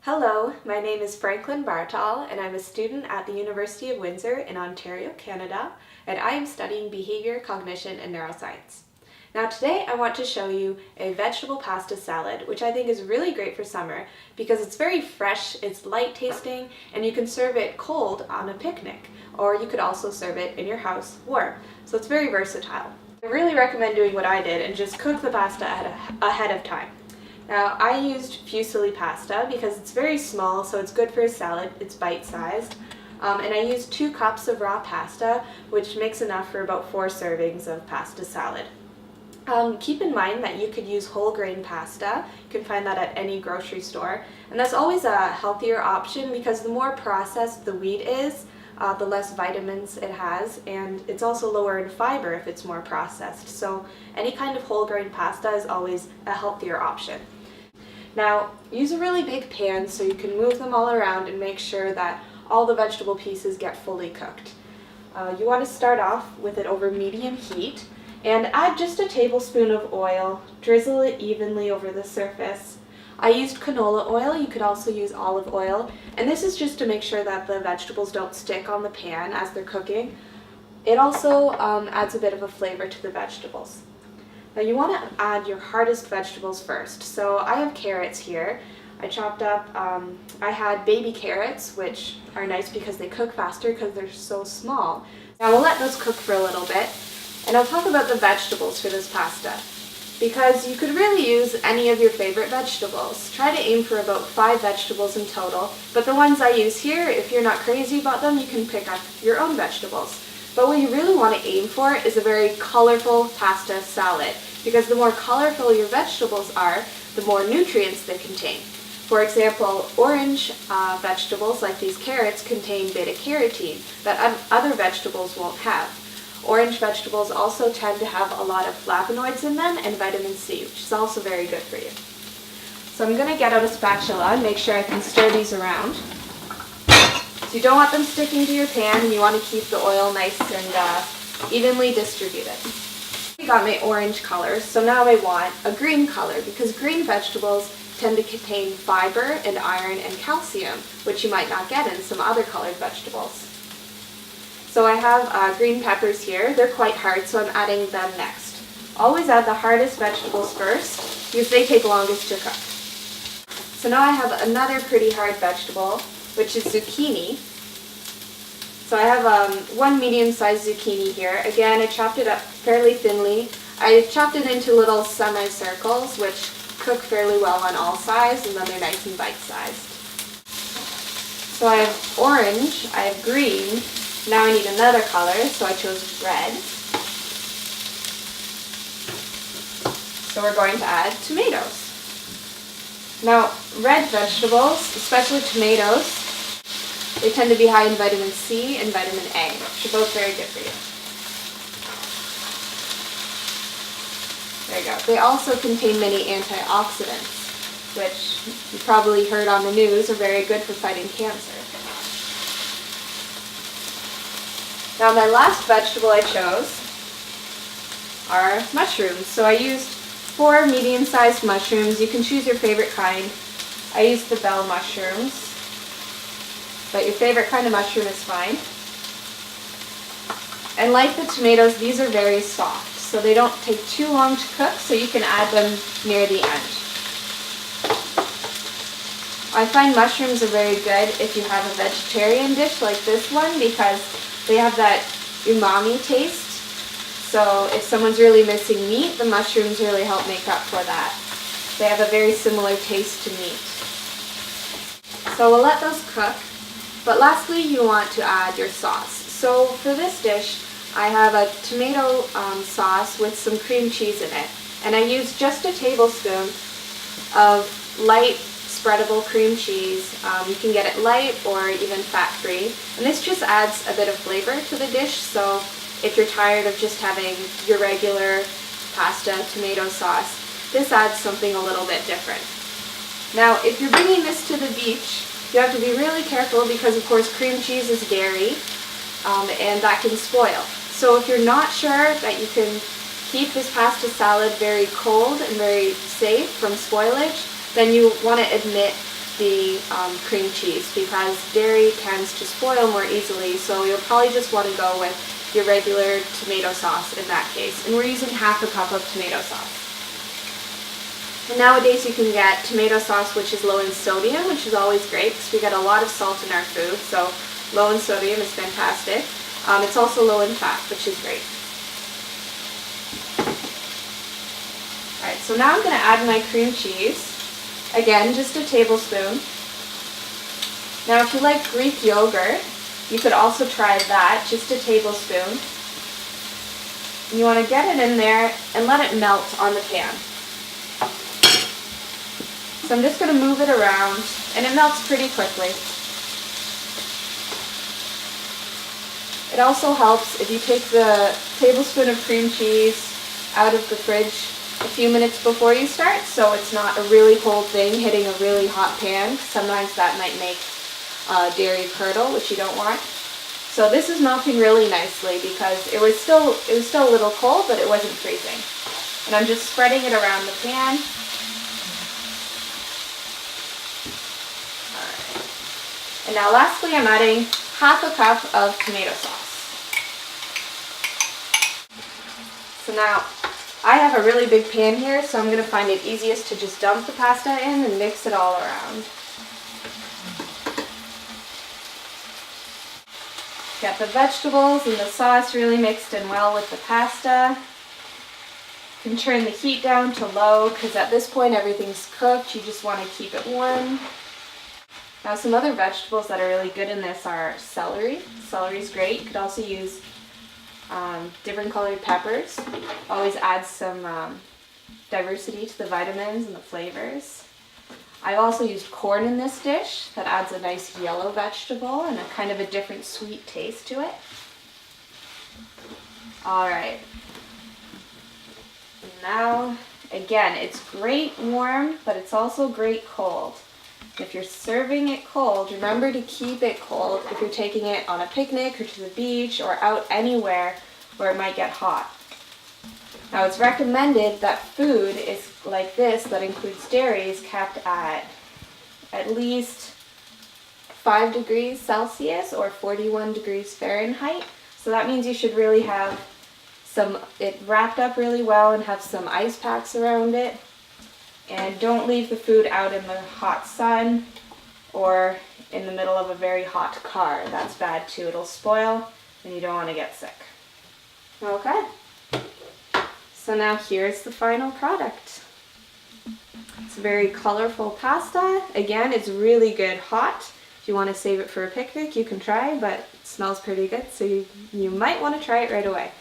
Hello, my name is Franklynn and I'm a student at the University of Windsor in Ontario, Canada, and I am studying behavior, cognition, and neuroscience. Now today I want to show you a vegetable pasta salad, which I think is really great for summer because it's very fresh, it's light tasting, and you can serve it cold on a picnic, or you could also serve it in your house warm. So it's very versatile. I really recommend doing what I did and just cook the pasta ahead of time. Now, I used fusilli pasta because it's very small, so it's good for a salad. It's bite-sized. And I used 2 cups of raw pasta, which makes enough for about 4 servings of pasta salad. Keep in mind that you could use whole grain pasta. You can find that at any grocery store. And that's always a healthier option because the more processed the wheat is, the less vitamins it has, and it's also lower in fiber if it's more processed. So any kind of whole grain pasta is always a healthier option. Now, use a really big pan so you can move them all around and make sure that all the vegetable pieces get fully cooked. You want to start off with it over medium heat and add just a tablespoon of oil, drizzle it evenly over the surface. I used canola oil, you could also use olive oil, and this is just to make sure that the vegetables don't stick on the pan as they're cooking. It also adds a bit of a flavor to the vegetables. Now you want to add your hardest vegetables first. So I have carrots here. I chopped up, I had baby carrots, which are nice because they cook faster because they're so small. Now we'll let those cook for a little bit, and I'll talk about the vegetables for this pasta. Because you could really use any of your favorite vegetables. Try to aim for about 5 vegetables in total, but the ones I use here, if you're not crazy about them, you can pick up your own vegetables. But what you really want to aim for is a very colorful pasta salad, because the more colorful your vegetables are, the more nutrients they contain. For example, orange vegetables like these carrots contain beta-carotene that other vegetables won't have. Orange vegetables also tend to have a lot of flavonoids in them and vitamin C, which is also very good for you. So I'm going to get out a spatula and make sure I can stir these around. So you don't want them sticking to your pan, and you want to keep the oil nice and evenly distributed. I got my orange color, so now I want a green color because green vegetables tend to contain fiber and iron and calcium, which you might not get in some other colored vegetables. So I have green peppers here. They're quite hard, so I'm adding them next. Always add the hardest vegetables first because they take longest to cook. So now I have another pretty hard vegetable, which is zucchini. So I have 1 medium-sized zucchini here. Again, I chopped it up fairly thinly. I chopped it into little semicircles, which cook fairly well on all sides, and then they're nice and bite-sized. So I have orange, I have green. Now I need another color, so I chose red. So we're going to add tomatoes. Now, red vegetables, especially tomatoes, they tend to be high in vitamin C and vitamin A, which are both very good for you. There you go. They also contain many antioxidants, which you probably heard on the news are very good for fighting cancer. Now my last vegetable I chose are mushrooms. So I used 4 medium-sized mushrooms. You can choose your favorite kind. I used the bell mushrooms, but your favorite kind of mushroom is fine. And like the tomatoes, these are very soft, so they don't take too long to cook, so you can add them near the end. I find mushrooms are very good if you have a vegetarian dish like this one because they have that umami taste. So if someone's really missing meat, the mushrooms really help make up for that. They have a very similar taste to meat. So we'll let those cook. But lastly, you want to add your sauce. So for this dish, I have a tomato sauce with some cream cheese in it. And I used just a tablespoon of light spreadable cream cheese. You can get it light or even fat-free. And this just adds a bit of flavor to the dish, so if you're tired of just having your regular pasta tomato sauce, this adds something a little bit different. Now, if you're bringing this to the beach, you have to be really careful because, of course, cream cheese is dairy, and that can spoil. So if you're not sure that you can keep this pasta salad very cold and very safe from spoilage, then you want to omit the cream cheese because dairy tends to spoil more easily, so you'll probably just want to go with your regular tomato sauce in that case. And we're using half a cup of tomato sauce. And nowadays you can get tomato sauce which is low in sodium, which is always great because we get a lot of salt in our food, so low in sodium is fantastic. It's also low in fat, which is great. Alright, so now I'm going to add my cream cheese. Again, just a tablespoon. Now if you like Greek yogurt, you could also try that, just a tablespoon. And you want to get it in there and let it melt on the pan. So I'm just going to move it around, and it melts pretty quickly. It also helps if you take the tablespoon of cream cheese out of the fridge a few minutes before you start, so it's not a really cold thing hitting a really hot pan. Sometimes that might make dairy curdle, which you don't want. So this is melting really nicely because it was still a little cold, but it wasn't freezing. And I'm just spreading it around the pan. Alright. And now lastly, I'm adding half a cup of tomato sauce. So now I have a really big pan here, so I'm going to find it easiest to just dump the pasta in and mix it all around. Get the vegetables and the sauce really mixed in well with the pasta. You can turn the heat down to low because at this point everything's cooked. You just want to keep it warm. Now some other vegetables that are really good in this are celery. Celery's great. You could also use different colored peppers. Always adds some diversity to the vitamins and the flavors. I also used corn in this dish. That adds a nice yellow vegetable and a kind of a different sweet taste to it. Alright. Now, again, it's great warm, but it's also great cold. If you're serving it cold, remember to keep it cold if you're taking it on a picnic or to the beach or out anywhere where it might get hot. Now it's recommended that food is like this that includes dairy is kept at least 5 degrees Celsius or 41 degrees Fahrenheit. So that means you should really have it wrapped up really well and have some ice packs around it. And don't leave the food out in the hot sun or in the middle of a very hot car. That's bad too. It'll spoil and you don't want to get sick. Okay. So now here's the final product. It's a very colorful pasta. Again, it's really good hot. If you want to save it for a picnic, you can try, but it smells pretty good, so you might want to try it right away.